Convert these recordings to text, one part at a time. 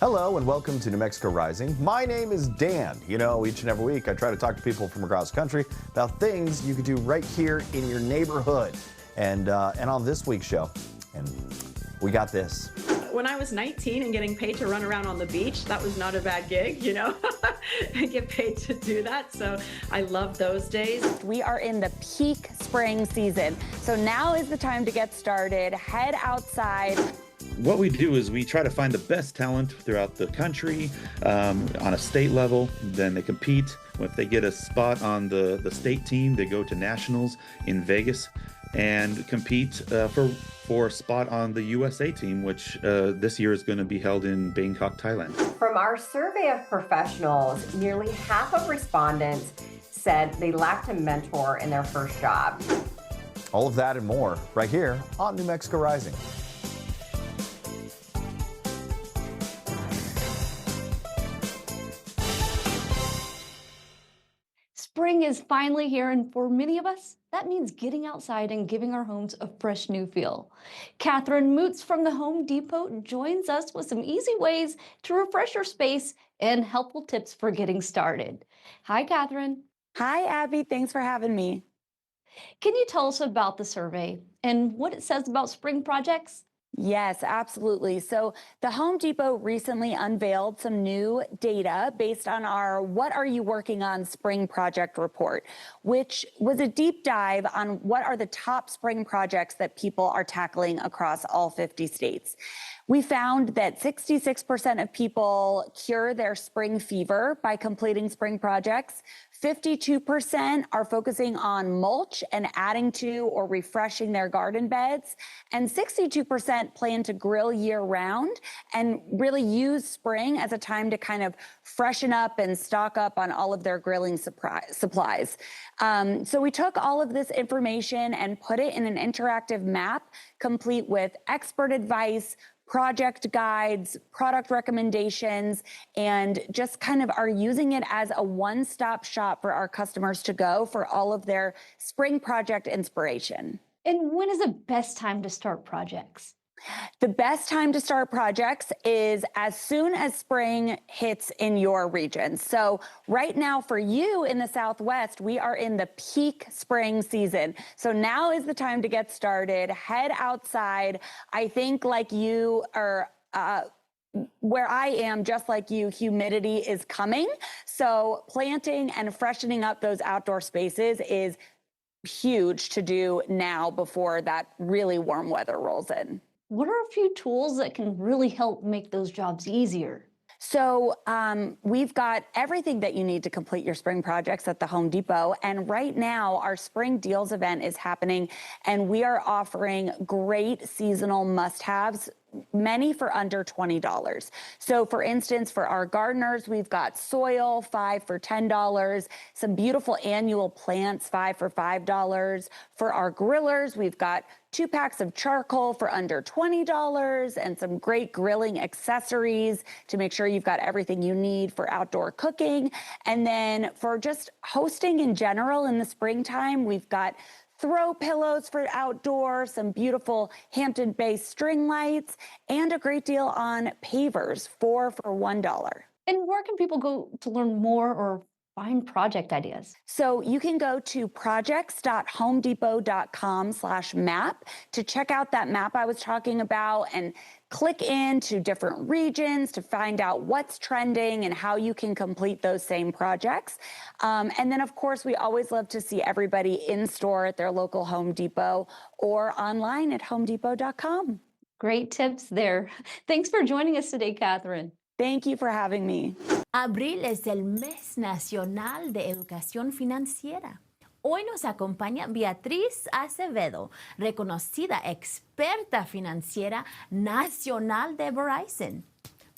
Hello and welcome to New Mexico Rising. My name is Dan. You know, each and every week I try to talk to people from across the country about things you can do right here in your neighborhood. And on this week's show, and we got this. When I was 19 and getting paid to run around on the beach, that was not a bad gig, you know. I get paid to do that, so I love those days. We are in the peak spring season, so now is the time to get started. Head outside. What we do is we try to find the best talent throughout the country on a state level. Then they compete. If they get a spot on the state team, they go to nationals in Vegas and compete for a spot on the USA team, which this year is going to be held in Bangkok, Thailand. From our survey of professionals, nearly half of respondents said they lacked a mentor in their first job. All of that and more right here on New Mexico Rising. Spring is finally here, and for many of us, that means getting outside and giving our homes a fresh new feel. Catherine Moots from the Home Depot joins us with some easy ways to refresh your space and helpful tips for getting started. Hi, Catherine. Hi, Abby. Thanks for having me. Can you tell us about the survey and what it says about spring projects? Yes, absolutely. So the Home Depot recently unveiled some new data based on our What Are You Working On Spring Project report, which was a deep dive on what are the top spring projects that people are tackling across all 50 states. We found that 66% of people cure their spring fever by completing spring projects. 52% are focusing on mulch and adding to or refreshing their garden beds. And 62% plan to grill year round and really use spring as a time to kind of freshen up and stock up on all of their grilling supplies. So we took all of this information and put it in an interactive map, complete with expert advice, project guides, product recommendations, and just kind of are using it as a one-stop shop for our customers to go for all of their spring project inspiration. And when is the best time to start projects? The best time to start projects is as soon as spring hits in your region. So right now for you in the Southwest, we are in the peak spring season. So now is the time to get started. Head outside. I think like you are, where I am, just like you, humidity is coming. So planting and freshening up those outdoor spaces is huge to do now before that really warm weather rolls in. What are a few tools that can really help make those jobs easier? So we've got everything that you need to complete your spring projects at the Home Depot. And right now, our Spring Deals event is happening, and we are offering great seasonal must-haves, many for under $20. So for instance, for our gardeners, we've got soil, 5 for $10, some beautiful annual plants, 5 for $5. For our grillers, we've got 2 packs of charcoal for under $20 and some great grilling accessories to make sure you've got everything you need for outdoor cooking. And then for just hosting in general in the springtime, we've got throw pillows for outdoor, some beautiful Hampton-based string lights, and a great deal on pavers, 4 for $1. And where can people go to learn more or find project ideas? So you can go to projects.homedepot.com/map to check out that map I was talking about and click into different regions to find out what's trending and how you can complete those same projects. And then, of course, we always love to see everybody in store at their local Home Depot or online at homedepot.com. Great tips there. Thanks for joining us today, Catherine. Thank you for having me. Abril es el Mes Nacional de Educación Financiera. Hoy nos acompaña Beatriz Acevedo, reconocida experta financiera nacional de Verizon,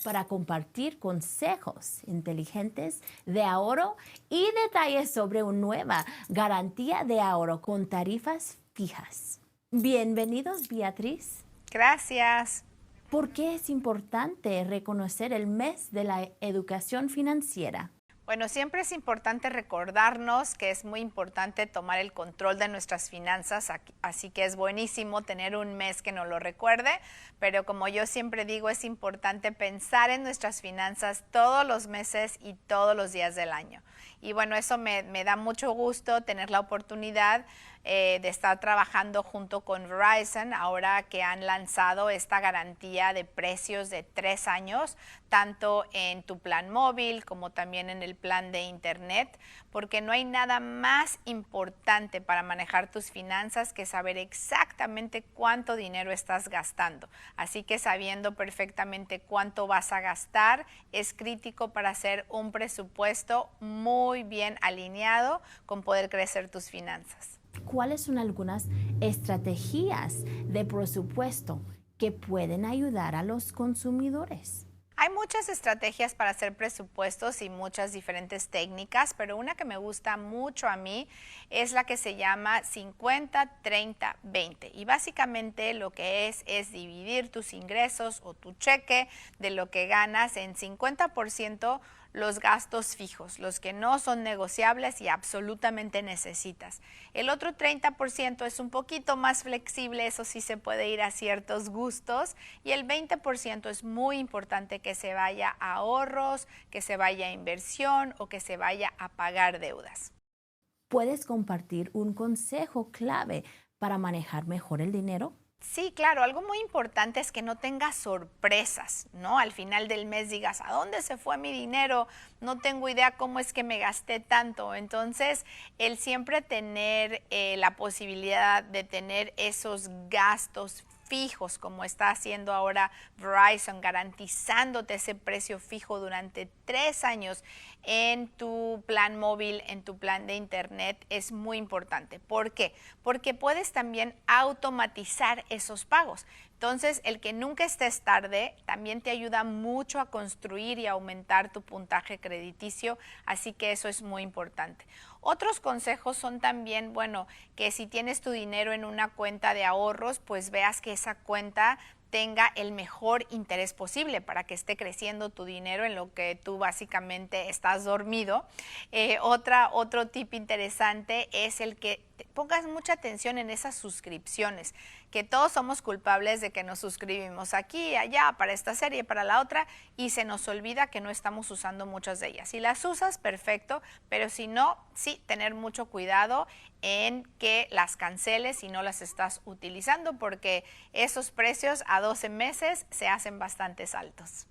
para compartir consejos inteligentes de ahorro y detalles sobre una nueva garantía de ahorro con tarifas fijas. Bienvenidos, Beatriz. Gracias. ¿Por qué es importante reconocer el mes de la educación financiera? Bueno, siempre es importante recordarnos que es muy importante tomar el control de nuestras finanzas, así que es buenísimo tener un mes que nos lo recuerde, pero como yo siempre digo, es importante pensar en nuestras finanzas todos los meses y todos los días del año. Y bueno, eso me da mucho gusto tener la oportunidad de estar trabajando junto con Verizon, ahora que han lanzado esta garantía de precios de 3 años, tanto en tu plan móvil como también en el plan de internet, porque no hay nada más importante para manejar tus finanzas que saber exactamente cuánto dinero estás gastando. Así que sabiendo perfectamente cuánto vas a gastar es crítico para hacer un presupuesto muy bien alineado con poder crecer tus finanzas. ¿Cuáles son algunas estrategias de presupuesto que pueden ayudar a los consumidores? Hay muchas estrategias para hacer presupuestos y muchas diferentes técnicas, pero una que me gusta mucho a mí es la que se llama 50-30-20. Y básicamente lo que es dividir tus ingresos o tu cheque de lo que ganas en 50% los gastos fijos, los que no son negociables y absolutamente necesitas. El otro 30% es un poquito más flexible, eso sí se puede ir a ciertos gustos, y el 20% es muy importante que se vaya a ahorros, que se vaya a inversión o que se vaya a pagar deudas. ¿Puedes compartir un consejo clave para manejar mejor el dinero? Sí, claro, algo muy importante es que no tengas sorpresas, ¿no? Al final del mes digas, ¿a dónde se fue mi dinero? No tengo idea cómo es que me gasté tanto. Entonces, el siempre tener la posibilidad de tener esos gastos fijos, como está haciendo ahora Verizon, garantizándote ese precio fijo durante 3 años en tu plan móvil, en tu plan de internet, es muy importante. ¿Por qué? Porque puedes también automatizar esos pagos. Entonces, el que nunca estés tarde también te ayuda mucho a construir y aumentar tu puntaje crediticio, así que eso es muy importante. Otros consejos son también, bueno, que si tienes tu dinero en una cuenta de ahorros, pues veas que esa cuenta tenga el mejor interés posible para que esté creciendo tu dinero en lo que tú básicamente estás dormido. Otro tip interesante es el que pongas mucha atención en esas suscripciones, que todos somos culpables de que nos suscribimos aquí, allá, para esta serie, para la otra, y se nos olvida que no estamos usando muchas de ellas. Si las usas, perfecto, pero si no, sí, tener mucho cuidado en que las canceles si no las estás utilizando, porque esos precios a 12 meses se hacen bastante altos.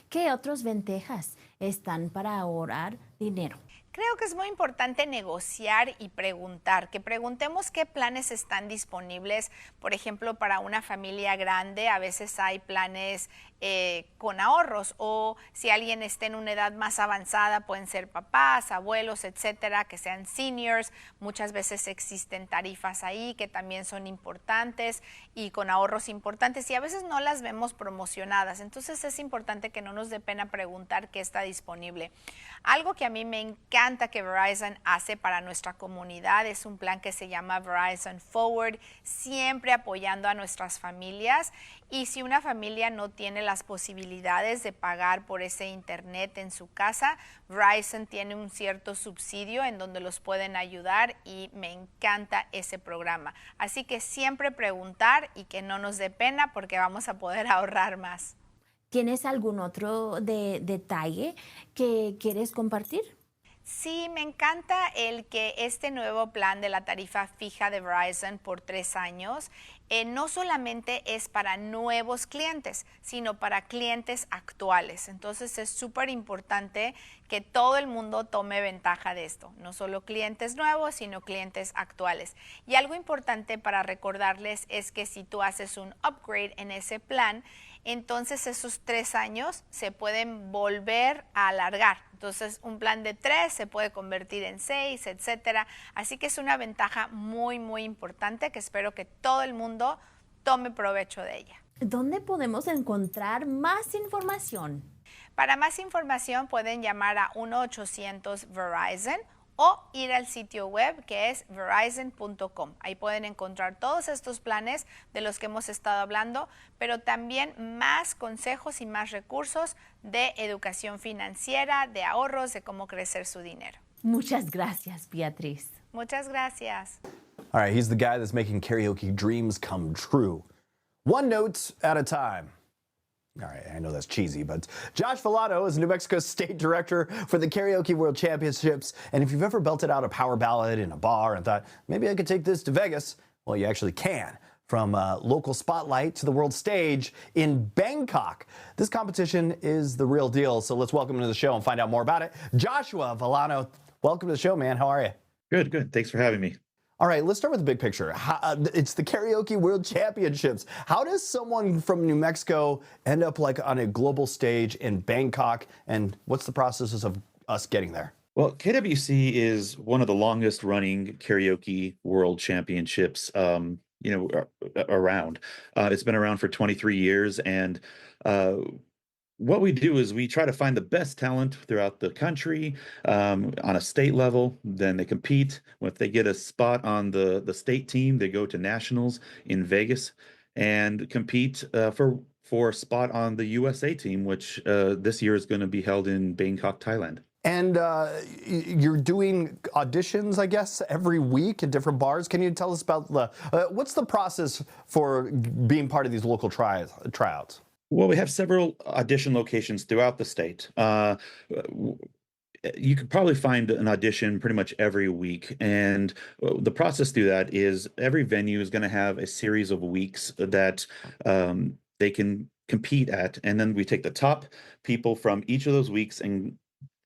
¿Qué otras ventajas están para ahorrar dinero? Creo que es muy importante negociar y preguntar, que preguntemos qué planes están disponibles. Por ejemplo, para una familia grande a veces hay planes con ahorros, o si alguien está en una edad más avanzada, pueden ser papás, abuelos, etcétera, que sean seniors. Muchas veces existen tarifas ahí que también son importantes y con ahorros importantes, y a veces no las vemos promocionadas. Entonces es importante que no nos dé pena preguntar qué está disponible. Algo que a mí me encanta que Verizon hace para nuestra comunidad es un plan que se llama Verizon Forward, siempre apoyando a nuestras familias. Y si una familia no tiene las posibilidades de pagar por ese internet en su casa, Verizon tiene un cierto subsidio en donde los pueden ayudar, y me encanta ese programa. Así que siempre preguntar y que no nos dé pena, porque vamos a poder ahorrar más. ¿Tienes algún otro detalle que quieres compartir? Sí, me encanta el que este nuevo plan de la tarifa fija de Verizon por 3 años no solamente es para nuevos clientes, sino para clientes actuales. Entonces es súper importante que todo el mundo tome ventaja de esto, no solo clientes nuevos, sino clientes actuales. Y algo importante para recordarles es que si tú haces un upgrade en ese plan, entonces esos 3 años se pueden volver a alargar. Entonces un plan de 3 se puede convertir en 6, etcétera. Así que es una ventaja muy, muy importante que espero que todo el mundo tome provecho de ella. ¿Dónde podemos encontrar más información? Para más información pueden llamar a 1-800-VERIZON o ir al sitio web que es verizon.com. Ahí pueden encontrar todos estos planes de los que hemos estado hablando, pero también más consejos y más recursos de educación financiera, de ahorros, de cómo crecer su dinero. Muchas gracias, Beatriz. Muchas gracias. All right, he's the guy that's making karaoke dreams come true. One note at a time. All right, I know that's cheesy, but Josh Villano is New Mexico's state director for the Karaoke World Championships. And if you've ever belted out a power ballad in a bar and thought, maybe I could take this to Vegas, well, you actually can. From local spotlight to the world stage in Bangkok. This competition is the real deal, so let's welcome him to the show and find out more about it. Joshua Villano, welcome to the show, man. How are you? Good, good. Thanks for having me. All right, let's start with the big picture. It's the Karaoke World Championships. How does someone from New Mexico end up like on a global stage in Bangkok, and what's the process of us getting there? Well, KWC is one of the longest running karaoke world championships, around. It's been around for 23 years, and what we do is we try to find the best talent throughout the country on a state level. Then they compete. If they get a spot on the state team, they go to nationals in Vegas and compete for a spot on the USA team, which this year is going to be held in Bangkok, Thailand. And you're doing auditions, I guess, every week at different bars. Can you tell us about what's the process for being part of these local tryouts? Well, we have several audition locations throughout the state. You could probably find an audition pretty much every week. And the process through that is every venue is going to have a series of weeks that they can compete at. And then we take the top people from each of those weeks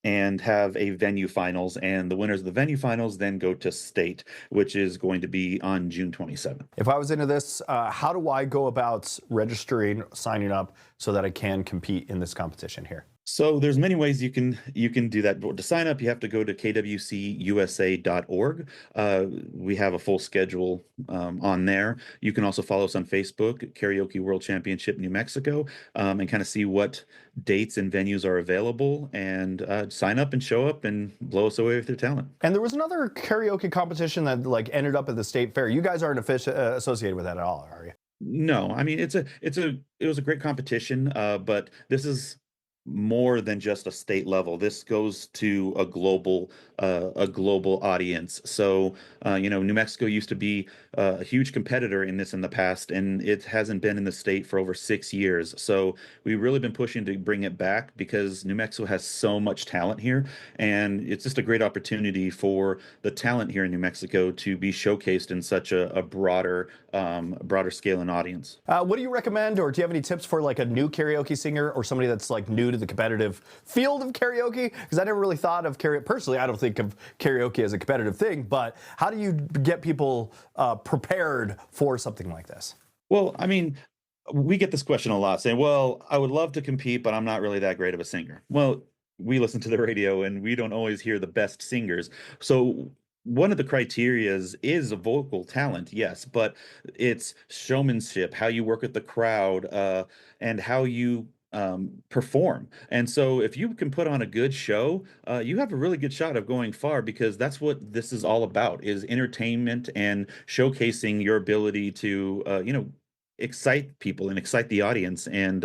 and have a venue finals, and the winners of the venue finals then go to state, which is going to be on June 27th. If I was into this, how do I go about registering, signing up so that I can compete in this competition here? So there's many ways you can do that. To sign up, you have to go to kwcusa.org. We have a full schedule on there. You can also follow us on Facebook, Karaoke World Championship New Mexico, and kind of see what dates and venues are available, and sign up and show up and blow us away with your talent. And there was another karaoke competition that like ended up at the state fair. You guys aren't associated with that at all, are you? No, I mean it was a great competition, but this is more than just a state level. This goes to a global audience. So, New Mexico used to be a huge competitor in this in the past, and it hasn't been in the state for over 6 years. So we've really been pushing to bring it back because New Mexico has so much talent here, and it's just a great opportunity for the talent here in New Mexico to be showcased in such a broader scale and audience. What do you recommend, or do you have any tips for like a new karaoke singer or somebody that's like new to the competitive field of karaoke? Because I never really thought of karaoke. Personally, I don't think of karaoke as a competitive thing, but how do you get people prepared for something like this? Well, I mean, we get this question a lot, saying, well, I would love to compete, but I'm not really that great of a singer. Well, we listen to the radio and we don't always hear the best singers. So one of the criterias is a vocal talent, yes, but it's showmanship, how you work with the crowd, and how you perform. And so if you can put on a good show, you have a really good shot of going far, because that's what this is all about, is entertainment and showcasing your ability to, excite people and excite the audience and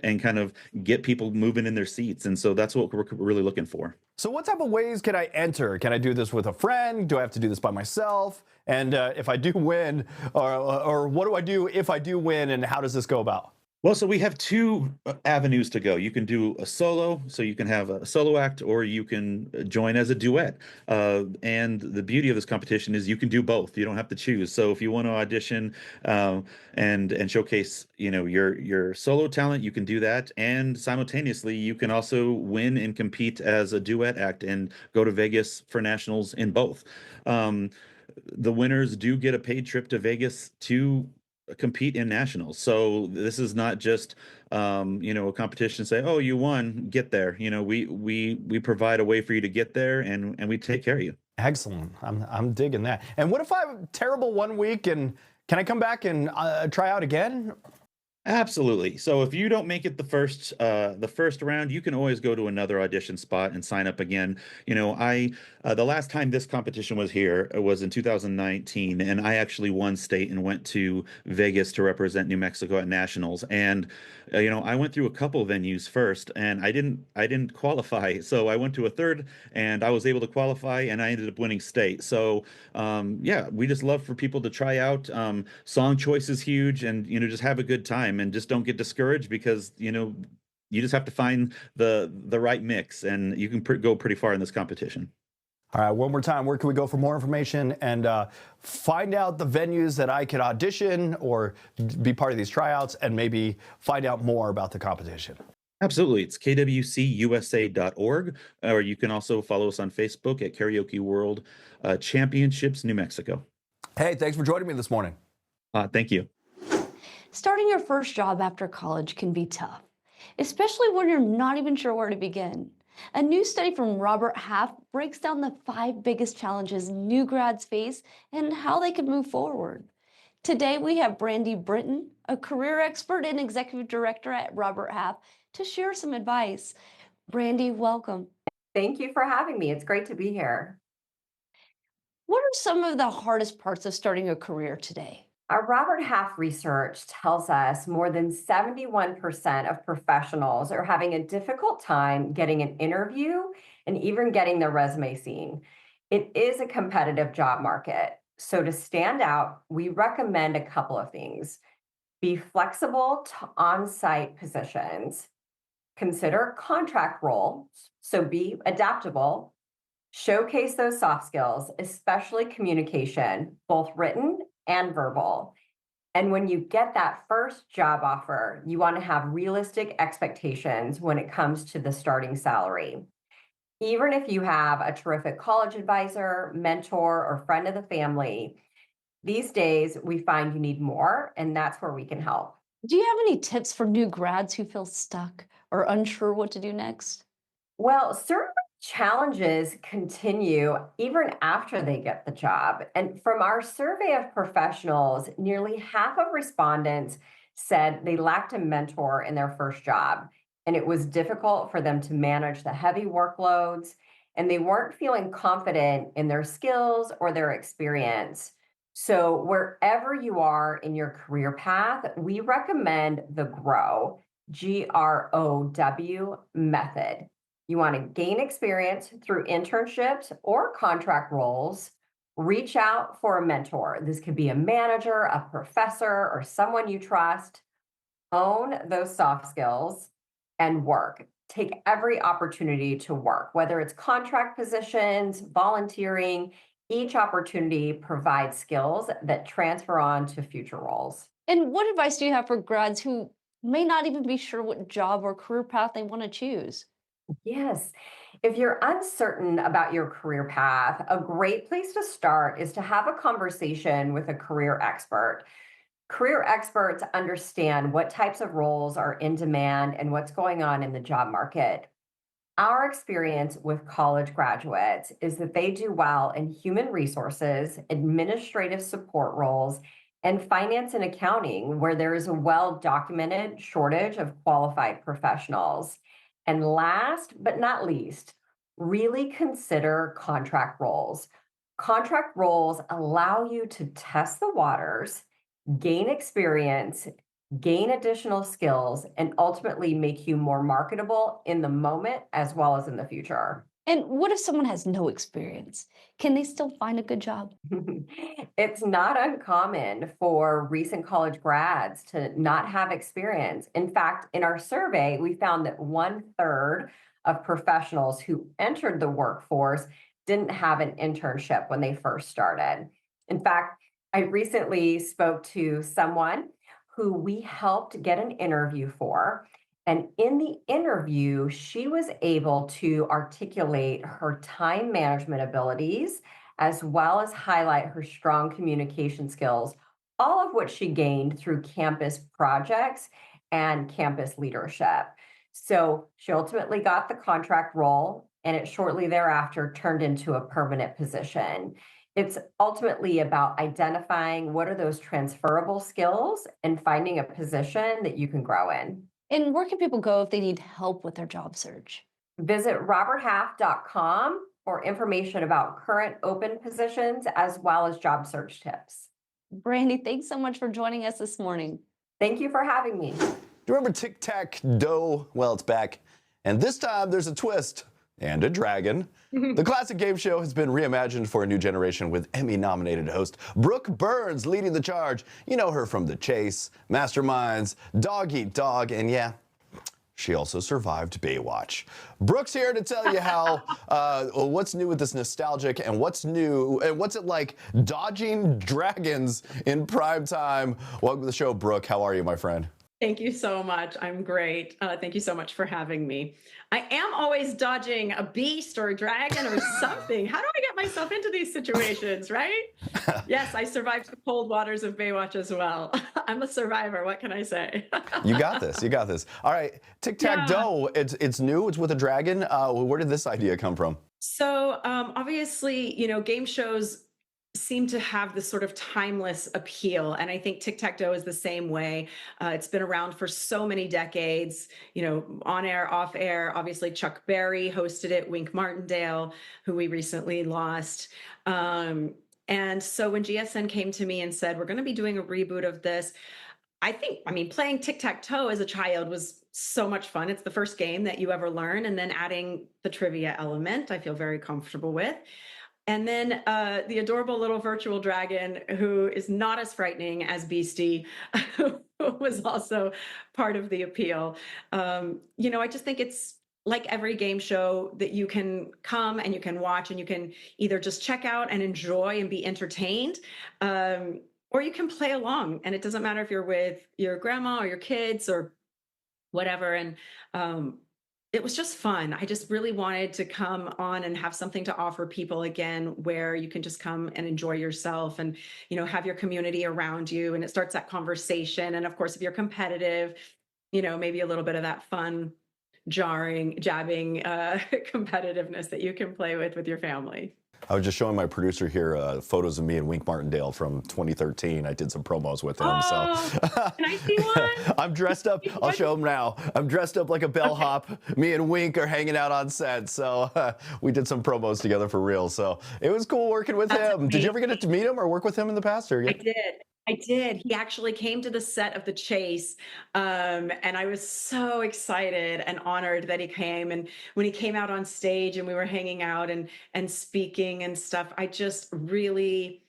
kind of get people moving in their seats. And so that's what we're really looking for. So what type of ways can I enter? Can I do this with a friend? Do I have to do this by myself? And if I do win, or what do I do if I do win, and how does this go about? Well, so we have two avenues to go. You can do a solo, so you can have a solo act, or you can join as a duet. And the beauty of this competition is you can do both. You don't have to choose. So if you want to audition and showcase, your solo talent, you can do that. And simultaneously, you can also win and compete as a duet act and go to Vegas for nationals in both. The winners do get a paid trip to Vegas to compete in nationals. So this is not just a competition say, oh, you won, get there. We provide a way for you to get there, and we take care of you. Excellent. I'm digging that. And what if I'm terrible one week, and can I come back and try out again? Absolutely. So if you don't make it the first round, you can always go to another audition spot and sign up again. I the last time this competition was here was in 2019, and I actually won state and went to Vegas to represent New Mexico at nationals. And I went through a couple venues first, and I didn't qualify. So I went to a third, and I was able to qualify, and I ended up winning state. So yeah, we just love for people to try out. Song choice is huge, and just have a good time, and just don't get discouraged because you just have to find the right mix, and you can go pretty far in this competition. All right, one more time, where can we go for more information and find out the venues that I could audition or be part of these tryouts and maybe find out more about the competition? Absolutely. It's kwcusa.org, or you can also follow us on Facebook at Karaoke World Championships New Mexico. Hey, thanks for joining me this morning. Thank you. Starting your first job after college can be tough, especially when you're not even sure where to begin. A new study from Robert Half breaks down the 5 biggest challenges new grads face and how they can move forward. Today, we have Brandi Britton, a career expert and executive director at Robert Half, to share some advice. Brandi, welcome. Thank you for having me. It's great to be here. What are some of the hardest parts of starting a career today? Our Robert Half research tells us more than 71% of professionals are having a difficult time getting an interview and even getting their resume seen. It is a competitive job market. So to stand out, we recommend a couple of things. Be flexible to on-site positions. Consider contract roles, so be adaptable. Showcase those soft skills, especially communication, both written and verbal. And when you get that first job offer, you want to have realistic expectations when it comes to the starting salary. Even if you have a terrific college advisor, mentor, or friend of the family, these days we find you need more, and that's where we can help. Do you have any tips for new grads who feel stuck or unsure what to do next? Well, certainly challenges continue even after they get the job. And from our survey of professionals, nearly half of respondents said they lacked a mentor in their first job, and it was difficult for them to manage the heavy workloads, and they weren't feeling confident in their skills or their experience. So, wherever you are in your career path, we recommend the GROW method. You want to gain experience through internships or contract roles. Reach out for a mentor. This could be a manager, a professor, or someone you trust. Own those soft skills and work. Take every opportunity to work, whether it's contract positions, volunteering. Each opportunity provides skills that transfer on to future roles. And what advice do you have for grads who may not even be sure what job or career path they want to choose? Yes. If you're uncertain about your career path, a great place to start is to have a conversation with a career expert. Career experts understand what types of roles are in demand and what's going on in the job market. Our experience with college graduates is that they do well in human resources, administrative support roles, and finance and accounting, where there is a well-documented shortage of qualified professionals. And last but not least, really consider contract roles. Contract roles allow you to test the waters, gain experience, gain additional skills, and ultimately make you more marketable in the moment as well as in the future. And what if someone has no experience? Can they still find a good job? It's not uncommon for recent college grads to not have experience. In fact, in our survey, we found that 1/3 of professionals who entered the workforce didn't have an internship when they first started. In fact, I recently spoke to someone who we helped get an interview for. And in the interview, she was able to articulate her time management abilities as well as highlight her strong communication skills, all of which she gained through campus projects and campus leadership. So she ultimately got the contract role, and it shortly thereafter turned into a permanent position. It's ultimately about identifying what are those transferable skills and finding a position that you can grow in. And where can people go if they need help with their job search? Visit roberthalf.com for information about current open positions as well as job search tips. Brandi, thanks so much for joining us this morning. Thank you for having me. Do you remember Tic-Tac-Dough? Well, it's back. And this time there's a twist and a dragon. The classic game show has been reimagined for a new generation with Emmy-nominated host Brooke Burns leading the charge. You know her from The Chase, Masterminds, Dog Eat Dog, and yeah, she also survived Baywatch. Brooke's here to tell you how, what's new with this nostalgic and what's new, and what's it like dodging dragons in prime time. Welcome to the show, Brooke. How are you, my friend? Thank you so much. I'm great. Thank you so much for having me. I am always dodging a beast or a dragon or something. How do I get myself into these situations, right? Yes, I survived the cold waters of Baywatch as well. I'm a survivor. What can I say? You got this. You got this. All right. Tic-Tac-Dough. It's new. It's with a dragon. Where did this idea come from? So obviously, game shows seem to have this sort of timeless appeal. And I think Tic-Tac-Dough is the same way. It's been around for so many decades, on air, off air. Obviously, Chuck Berry hosted it, Wink Martindale, who we recently lost. And so when GSN came to me and said, we're going to be doing a reboot of this, playing tic-tac-toe as a child was so much fun. It's the first game that you ever learn. And then adding the trivia element, I feel very comfortable with. And then the adorable little virtual dragon, who is not as frightening as Beastie, was also part of the appeal. I just think it's like every game show that you can come and you can watch and you can either just check out and enjoy and be entertained, or you can play along. And it doesn't matter if you're with your grandma or your kids or whatever. And it was just fun. I just really wanted to come on and have something to offer people again, where you can just come and enjoy yourself and, have your community around you. And it starts that conversation. And of course, if you're competitive, maybe a little bit of that fun, jabbing competitiveness that you can play with your family. I was just showing my producer here photos of me and Wink Martindale from 2013. I did some promos with him. Can I see one? I'm dressed up. I'll show him now. I'm dressed up like a bellhop. Me and Wink are hanging out on set. So we did some promos together for real. So it was cool working with him. Amazing. Did you ever get to meet him or work with him in the past? Or? I did. He actually came to the set of The Chase, and I was so excited and honored that he came. And when he came out on stage and we were hanging out and speaking and stuff, I just really,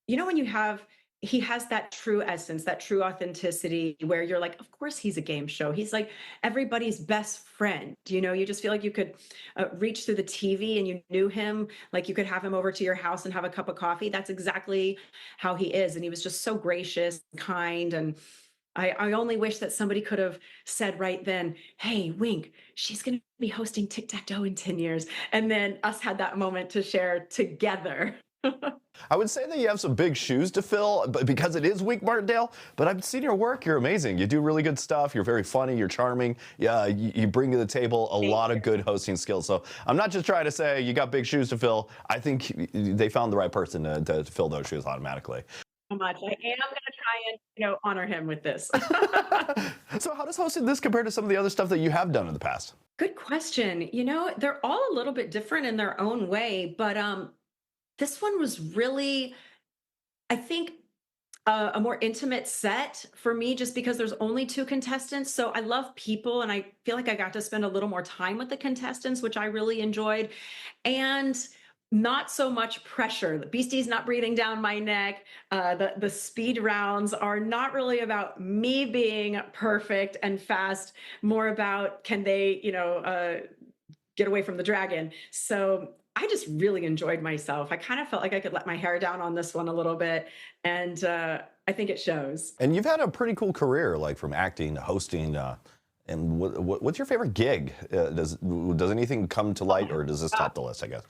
when he has that true essence, that true authenticity, where you're like, of course he's a game show. He's like everybody's best friend. You just feel like you could reach through the TV and you knew him, like you could have him over to your house and have a cup of coffee. That's exactly how he is. And he was just so gracious, kind. And I only wish that somebody could have said right then, hey, Wink, she's going to be hosting Tic-Tac-Dough in 10 years. And then us had that moment to share together. I would say that you have some big shoes to fill, but because it is Wink Martindale. But I've seen your work. You're amazing. You do really good stuff. You're very funny. You're charming. Yeah, you bring to the table a lot of good hosting skills. So I'm not just trying to say you got big shoes to fill. I think they found the right person to fill those shoes automatically. So much. I am going to try and honor him with this. So how does hosting this compare to some of the other stuff that you have done in the past? Good question. They're all a little bit different in their own way, but this one was really, I think, a more intimate set for me, just because there's only 2 contestants. So I love people, and I feel like I got to spend a little more time with the contestants, which I really enjoyed. And not so much pressure. The Beastie's not breathing down my neck. The speed rounds are not really about me being perfect and fast, more about can they, get away from the dragon. So I just really enjoyed myself. I kind of felt like I could let my hair down on this one a little bit. And I think it shows. And you've had a pretty cool career, like from acting to hosting. And what's your favorite gig? Does anything come to light, or does this top the list, I guess?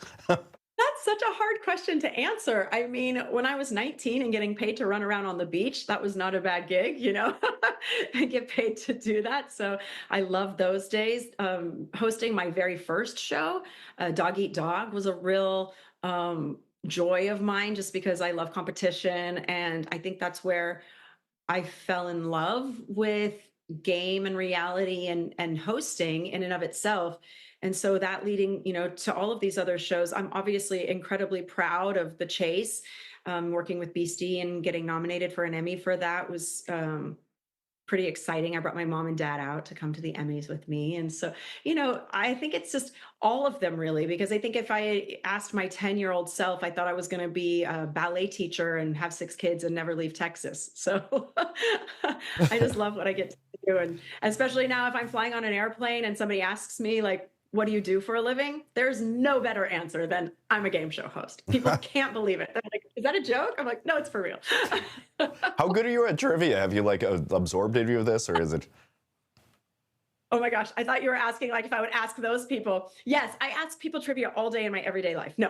That's such a hard question to answer. I mean, when I was 19 and getting paid to run around on the beach, that was not a bad gig, I get paid to do that. So I love those days. Hosting my very first show, Dog Eat Dog, was a real joy of mine just because I love competition. And I think that's where I fell in love with game and reality and hosting in and of itself. And so that leading, to all of these other shows, I'm obviously incredibly proud of The Chase. Working with Beastie and getting nominated for an Emmy for that was pretty exciting. I brought my mom and dad out to come to the Emmys with me. And so, I think it's just all of them really, because I think if I asked my 10-year-old self, I thought I was going to be a ballet teacher and have 6 kids and never leave Texas. So I just love what I get to do. And especially now if I'm flying on an airplane and somebody asks me like, what do you do for a living? There's no better answer than I'm a game show host. People can't believe it. They're like, is that a joke? I'm like, no, it's for real. How good are you at trivia? Have you like absorbed any of this, or is it? Oh my gosh, I thought you were asking like if I would ask those people. Yes, I ask people trivia all day in my everyday life. No,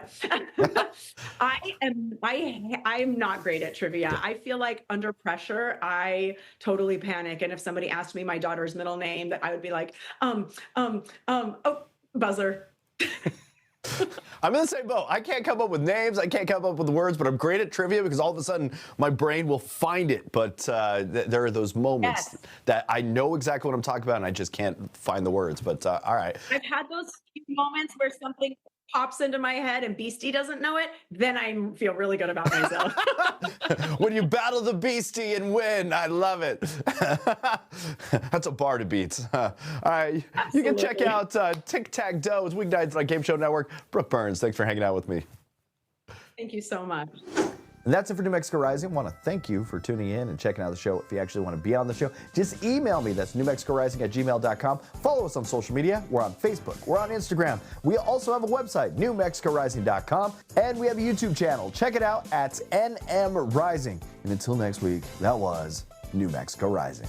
I'm not great at trivia. I feel like under pressure, I totally panic. And if somebody asked me my daughter's middle name, that I would be like, oh, buzzer. I'm in the same boat. I can't come up with names. I can't come up with words, but I'm great at trivia because all of a sudden my brain will find it. But there are those moments that I know exactly what I'm talking about and I just can't find the words. But all right. I've had those few moments where something pops into my head and Beastie doesn't know it, then I feel really good about myself. When you battle the Beastie and win, I love it. That's a bar to beat. All right, you can check out Tic-Tac-Doe. It's weeknights on Game Show Network. Brooke Burns, thanks for hanging out with me. Thank you so much. And that's it for New Mexico Rising. I want to thank you for tuning in and checking out the show. If you actually want to be on the show, just email me. That's newmexicorising@gmail.com. Follow us on social media. We're on Facebook. We're on Instagram. We also have a website, newmexicorising.com. And we have a YouTube channel. Check it out at NM Rising. And until next week, that was New Mexico Rising.